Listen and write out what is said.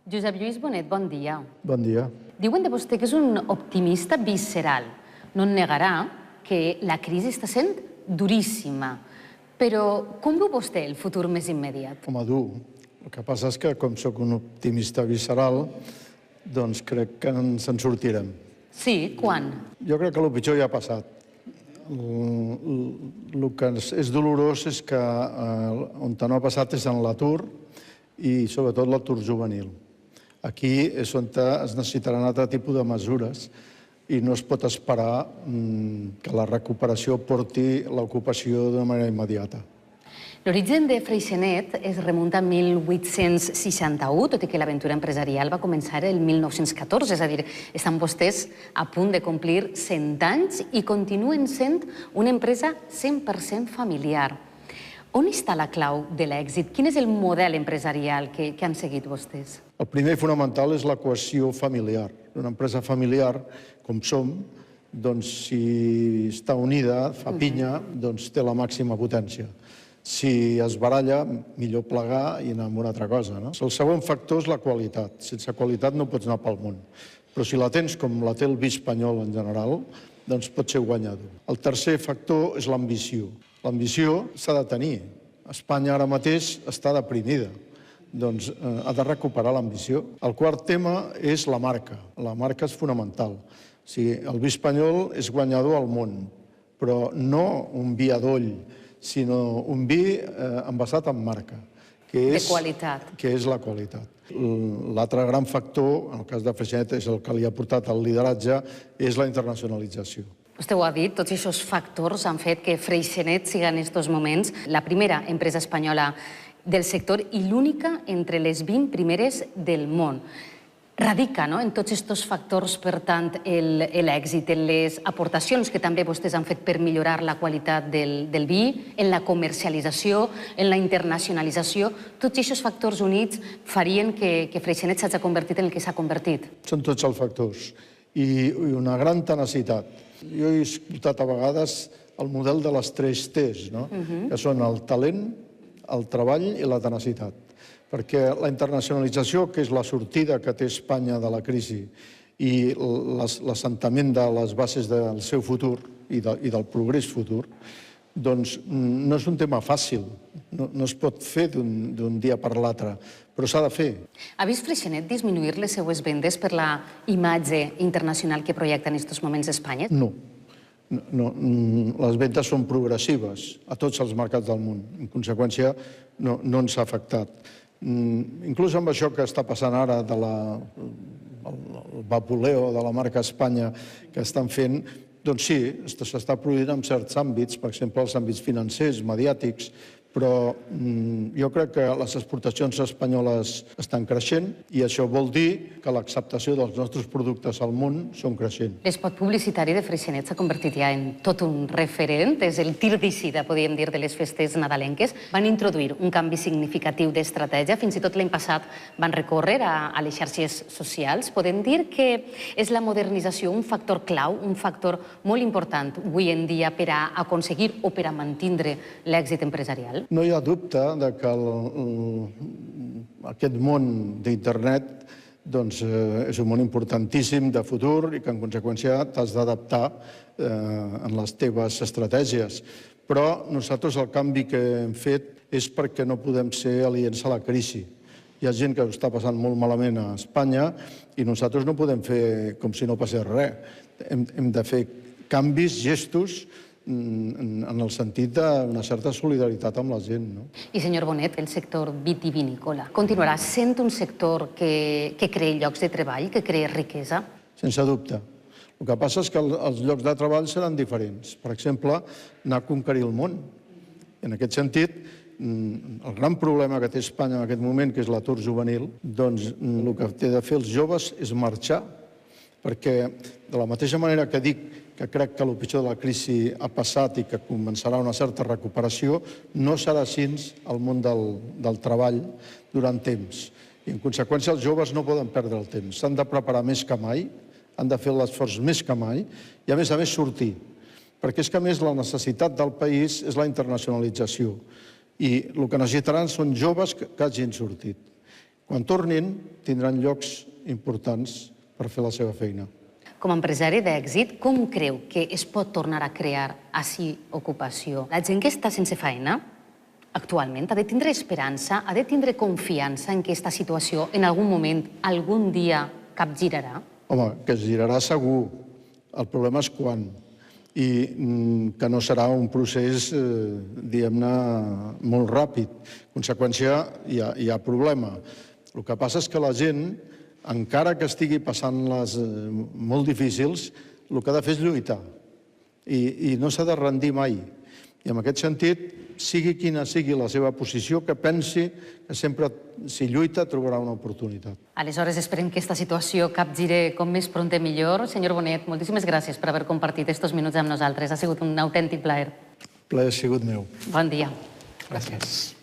Josep Lluís Bonet, bon dia. Bon dia. Diuen de vostè que és un optimista visceral. No em negarà que la crisi està sent duríssima. Però com veu vostè el futur més immediat? Home, dur. El que passa és que, com sóc un optimista visceral, doncs crec que ens en sortirem. Sí? Quan? Jo crec que el pitjor ja ha passat. El que és dolorós és que on no ha passat és en l'atur i sobretot l'atur juvenil. Aquí és on es necessitaran altre tipus de mesures i no es pot esperar que la recuperació porti l'ocupació d'una manera immediata. L'origen de Freixenet es remunta a 1861, tot i que l'aventura empresarial va començar el 1914, és a dir, estan vostès a punt de complir 100 anys i continuen sent una empresa 100% familiar. On està la clau de l'èxit? Quin és el model empresarial que han seguit vostès? El primer i fonamental és la cohesió familiar. Una empresa familiar, com som, doncs, si està unida, fa pinya, doncs té la màxima potència. Si es baralla, millor plegar i anar amb una altra cosa. El segon factor és la qualitat. Sense qualitat no pots anar pel món. Però si la tens com la té el vi espanyol en general, doncs pot ser guanyador. El tercer factor és l'ambició. L'ambició s'ha de tenir. Espanya ara mateix està deprimida. Doncs ha de recuperar l'ambició. El quart tema és la marca. La marca és fonamental. O sigui, el vi espanyol és guanyador al món, però no un vi adoll, sinó un vi envasat amb marca. De qualitat. Que és la qualitat. L'altre gran factor, en el cas de Freixenet, és el que li ha portat al lideratge, és la internacionalització. Vostè ho ha dit, tots aquests factors han fet que Freixenet siga en aquests moments la primera empresa espanyola del sector i l'única entre les 20 primeres del món. Radica en tots aquests factors, per tant, l'èxit, en les aportacions que també vostès han fet per millorar la qualitat del vi, en la comercialització, en la internacionalització. Tots aquests factors units farien que Freixenet s'hagi convertit en el que s'ha convertit. Són tots els factors. I una gran tenacitat. Jo he escoltat a vegades el model de les 3 T's, que són el talent, el treball i la tenacitat. Perquè la internacionalització, que és la sortida que té Espanya de la crisi, i l'assentament de les bases del seu futur i del progrés futur, doncs no és un tema fàcil. No es pot fer d'un dia per l'altre, però s'ha de fer. Ha vist Freixenet disminuir les seues vendes per la imatge internacional que projecta en aquests moments Espanya? No. Les vendes són progressives a tots els mercats del món. En conseqüència, no ens ha afectat. Inclús amb això que està passant ara del vapuleo de la marca Espanya que estan fent, doncs sí, s'està produint en certs àmbits, per exemple els àmbits financers, mediàtics, però jo crec que les exportacions espanyoles estan creixent i això vol dir que l'acceptació dels nostres productes al món són creixent. L'espot publicitari de Freixenet s'ha convertit ja en tot un referent, és el tir d'eixida, podríem dir, de les festes nadalenques. Van introduir un canvi significatiu d'estratègia, fins i tot l'any passat van recórrer a les xarxes socials. Podem dir que és la modernització un factor clau, un factor molt important avui en dia per a aconseguir o per a mantindre l'èxit empresarial? No hi ha dubte que aquest món d'internet és un món importantíssim de futur i que, en conseqüència, t'has d'adaptar en les teves estratègies. Però nosaltres el canvi que hem fet és perquè no podem ser aliens a la crisi. Hi ha gent que ho està passant molt malament a Espanya i nosaltres no podem fer com si no passés res. Hem de fer canvis, gestos, en el sentit d'una certa solidaritat amb la gent. I, senyor Bonet, el sector vitivinícola continuarà sent un sector que crea llocs de treball, que crea riquesa? Sense dubte. El que passa és que els llocs de treball seran diferents. Per exemple, anar a conquerir el món. En aquest sentit, el gran problema que té Espanya en aquest moment, que és l'atur juvenil, doncs el que té de fer els joves és marxar. Perquè de la mateixa manera que dic que crec que el pitjor de la crisi ha passat i que començarà una certa recuperació, no serà així al món del treball durant temps. I, en conseqüència, els joves no poden perdre el temps. S'han de preparar més que mai, han de fer l'esforç més que mai i, a més, sortir. Perquè és que, a més, la necessitat del país és la internacionalització. I el que necessitaran són joves que hagin sortit. Quan tornin, tindran llocs importants per fer la seva feina. Com a empresari d'èxit, com creu que es pot tornar a crear així ocupació? La gent que està sense feina actualment ha de tindre esperança, ha de tindre confiança en que aquesta situació en algun moment, algun dia, capgirarà? Home, que es girarà segur. El problema és quan. I que no serà un procés, diguem-ne, molt ràpid. En conseqüència, hi ha problema. El que passa és que la gent, encara que estigui passant-les molt difícils, el que ha de fer és lluitar. I no s'ha de rendir mai. I en aquest sentit, sigui quina sigui la seva posició, que pensi que sempre, si lluita, trobarà una oportunitat. Aleshores, esperem que aquesta situació capgire com més prompte millor. Senyor Bonet, moltíssimes gràcies per haver compartit aquests minuts amb nosaltres. Ha sigut un autèntic plaer. El plaer ha sigut meu. Bon dia. Gràcies.